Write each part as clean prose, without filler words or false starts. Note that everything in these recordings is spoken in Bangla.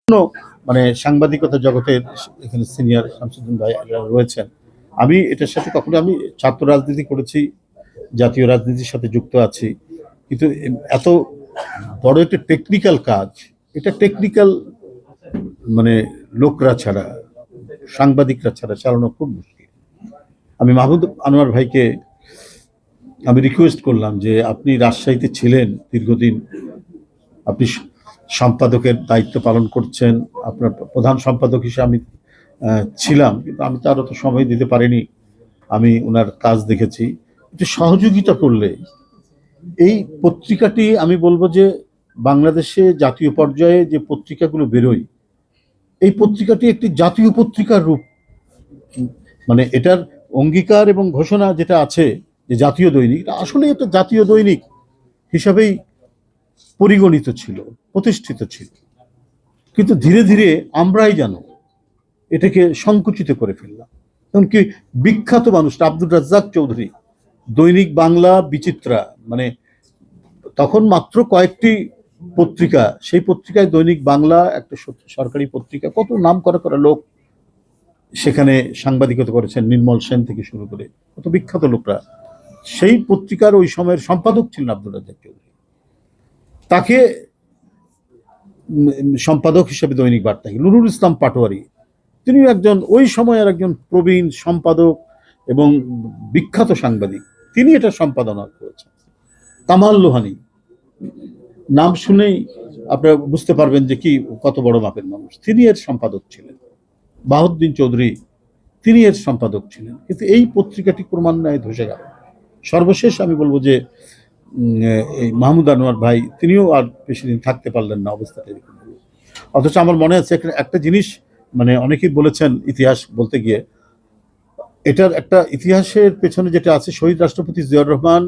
মানে সাংবাদিকতা জগতের এখানে সিনিয়র শামসুদ্দিন ভাই রয়েছেন। আমি এটার সাথে কখনো আমি ছাত্র রাজনীতি করেছি, জাতীয় রাজনীতির সাথে যুক্ত আছি, কিন্তু এত বড় একটা টেকনিক্যাল কাজ, এটা টেকনিক্যাল মানে লোকরা ছাড়া, সাংবাদিকরা ছাড়া চালানো খুব মুশকিল। আমি মাহমুদ আনোয়ার ভাইকে আমি রিকোয়েস্ট করলাম যে আপনি রাজশাহীতে ছিলেন দীর্ঘদিন, আপনি সম্পাদকের দায়িত্ব পালন করছেন, আপনার প্রধান সম্পাদক হিসেবে আমি ছিলাম, কিন্তু আমি তার অত সময় দিতে পারিনি। আমি ওনার কাজ দেখেছি, একটু সহযোগিতা করলে এই পত্রিকাটি, আমি বলবো যে বাংলাদেশে জাতীয় পর্যায়ে যে পত্রিকাগুলো বেরোয়, এই পত্রিকাটি একটি জাতীয় পত্রিকার রূপ, মানে এটার অঙ্গীকার এবং ঘোষণা যেটা আছে যে জাতীয় দৈনিক, এটা আসলে একটা জাতীয় দৈনিক হিসাবেই পরিগণিত ছিল, প্রতিষ্ঠিত ছিল। কিন্তু ধীরে ধীরে আমরাই জানো এটাকে সংকুচিত করে ফেললাম। এমনকি বিখ্যাত মানুষ আব্দুর রাজ্জাক চৌধুরী, দৈনিক বাংলা, বিচিত্রা, মানে তখন মাত্র কয়েকটি পত্রিকা, সেই পত্রিকায় দৈনিক বাংলা একটা সরকারি পত্রিকা, কত নাম করা লোক সেখানে সাংবাদিকতা করেছেন, নির্মল সেন থেকে শুরু করে কত বিখ্যাত লোকরা। সেই পত্রিকার ওই সময়ের সম্পাদক ছিলেন আব্দুর রাজ্জাক চৌধুরী। তাকে সম্পাদক হিসেবে দৈনিক বার্তা, নুরুল ইসলাম পাটোয়ারি, তিনি একজন ওই সময়ের একজন প্রবীণ সম্পাদক এবং বিখ্যাত সাংবাদিক, তিনি এটা সম্পাদনা করেছেন। কামাল লোহানী, নাম শুনেই আপনারা বুঝতে পারবেন যে কি কত বড় মাপের মানুষ, তিনি এর সম্পাদক ছিলেন। বাহাউদ্দিন চৌধুরী, তিনি এর সম্পাদক ছিলেন। কিন্তু এই পত্রিকাটি ক্রমান্বয়ে ধসে গেল। সর্বশেষ আমি বলবো যে এই মাহমুদ আনোয়ার ভাই, তিনিও আর বেশি দিন থাকতে পারলেন না, অবস্থাটা এরকম। অথচ আমার মনে আছে একটা জিনিস, মানে অনেকেই বলেছেন ইতিহাস বলতে গিয়ে, এটার একটা ইতিহাসের পেছনে যেটা আছে, শহীদ রাষ্ট্রপতি জিয়াউর রহমান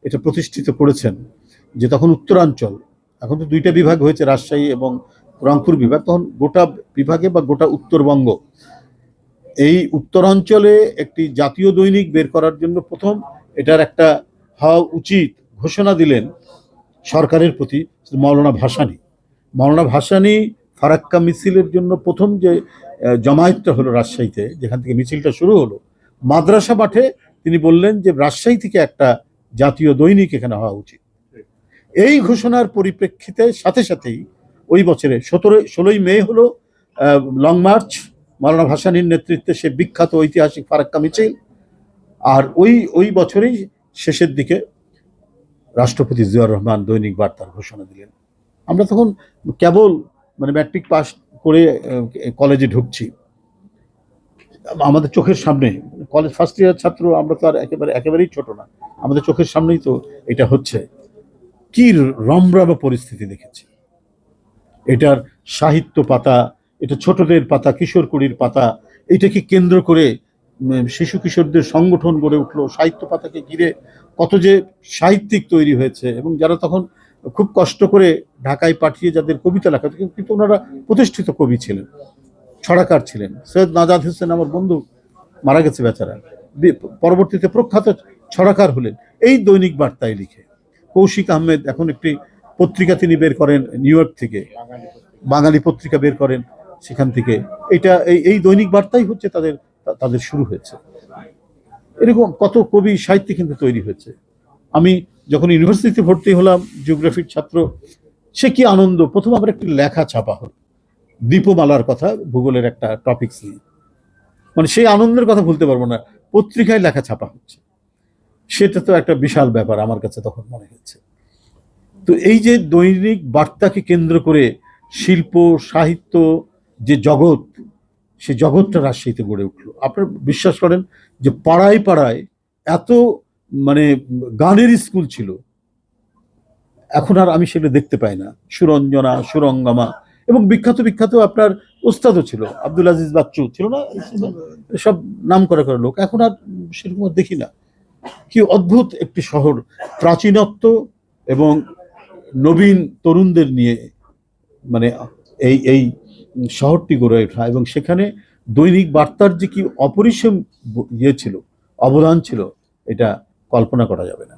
এটা প্রতিষ্ঠিত করেছেন যে তখন উত্তরাঞ্চল, এখন তো দুইটা বিভাগ হয়েছে, রাজশাহী এবং রংপুর বিভাগ, তখন গোটা বিভাগে বা গোটা উত্তরবঙ্গ, এই উত্তরাঞ্চলে একটি জাতীয় দৈনিক বের করার জন্য প্রথম এটার একটা হওয়া উচিত ঘোষণা দিলেন সরকারের প্রতি মৌলানা ভাসানী ফারাক্কা মিছিলের জন্য প্রথম যে জমায়েতটা হলো রাজশাহীতে, যেখান থেকে মিছিলটা শুরু হলো, মাদ্রাসা মাঠে তিনি বললেন যে রাজশাহী থেকে একটা জাতীয় দৈনিক এখানে হওয়া উচিত। এই ঘোষণার পরিপ্রেক্ষিতে সাথে সাথেই ওই বছরে 16ই মে হলো লং মার্চ, মৌলানা ভাসানীর নেতৃত্বে সে বিখ্যাত ঐতিহাসিক ফারাক্কা মিছিল। আর ওই বছরেই শেষের দিকে রাষ্ট্রপতি জিয়াউর রহমান দৈনিক বার্তার ঘোষণা দিলেন। আমরা তখন কেবল মানে ম্যাট্রিক পাস করে কলেজে ঢুকছি, আমাদের চোখের সামনে, কলেজ ফার্স্ট ইয়ার ছাত্র আমরা তো আর একেবারেই ছোট না, আমাদের চোখের সামনেই তো এটা হচ্ছে। কি রমরমা পরিস্থিতি দেখেছি। এটার সাহিত্য পাতা, এটা ছোটদের পাতা, কিশোর কুড়ির পাতা, এটাকে কেন্দ্র করে শিশু কিশোরদের সংগঠন গড়ে উঠলো, সাহিত্য পাতাকে ঘিরে কত যে সাহিত্যিক তৈরি হয়েছে, এবং যারা তখন খুব কষ্ট করে ঢাকায় পাঠিয়ে যাদের কবিতা লেখা, কিন্তু ওনারা প্রতিষ্ঠিত কবি ছিলেন, ছড়াকার ছিলেন। সৈয়দ নাজাদ হোসেন আমার বন্ধু, মারা গেছে বেচারা, পরবর্তীতে প্রখ্যাত ছড়াকার হলেন এই দৈনিক বার্তায় লিখে। কৌশিক আহমেদ এখন একটি পত্রিকা তিনি বের করেন নিউ ইয়র্ক থেকে, বাঙালি পত্রিকা বের করেন সেখান থেকে। এটা এই দৈনিক বার্তাই হচ্ছে তাদের শুরু হয়েছে। এরকম কত কবি সাহিত্যিক কিন্তু তৈরি হয়েছে। আমি যখন ইউনিভার্সিটিতে ভর্তি হলাম, জিওগ্রাফির ছাত্র, সে কি আনন্দ, প্রথম আমার একটি লেখা ছাপা হল দীপমালার কথা, ভূগোলের একটা টপিকস নিয়ে, মানে সেই আনন্দের কথা ভুলতে পারবো না। পত্রিকায় লেখা ছাপা হচ্ছে, সেটা তো একটা বিশাল ব্যাপার আমার কাছে তখন মনে হচ্ছে। তো এই যে দৈনিক বার্তাকে কেন্দ্র করে শিল্প সাহিত্য যে জগৎ, সে জগৎটা রাজশাহীতে গড়ে উঠলো। আপনারা বিশ্বাস করেন যে পাড়ায় পাড়ায় এত মানে গানের স্কুল ছিল, এখন আর আমি সেটা দেখতে পাই না। সুরঞ্জনা, সুরঙ্গমা, এবং বিখ্যাত আপনার ওস্তাদও ছিল, আব্দুল আজিজ বাচ্চু ছিল না, সব নাম করা লোক, এখন আর সেরকম দেখি না। কি অদ্ভুত একটি শহর, প্রাচীনত্ব এবং নবীন তরুণদের নিয়ে, মানে এই শহরটি গড়ে ওঠা, এবং সেখানে দৈনিক বার্তার যে কি অপরিসীম ছিল, অবদান ছিল, এটা কল্পনা করা যাবে না।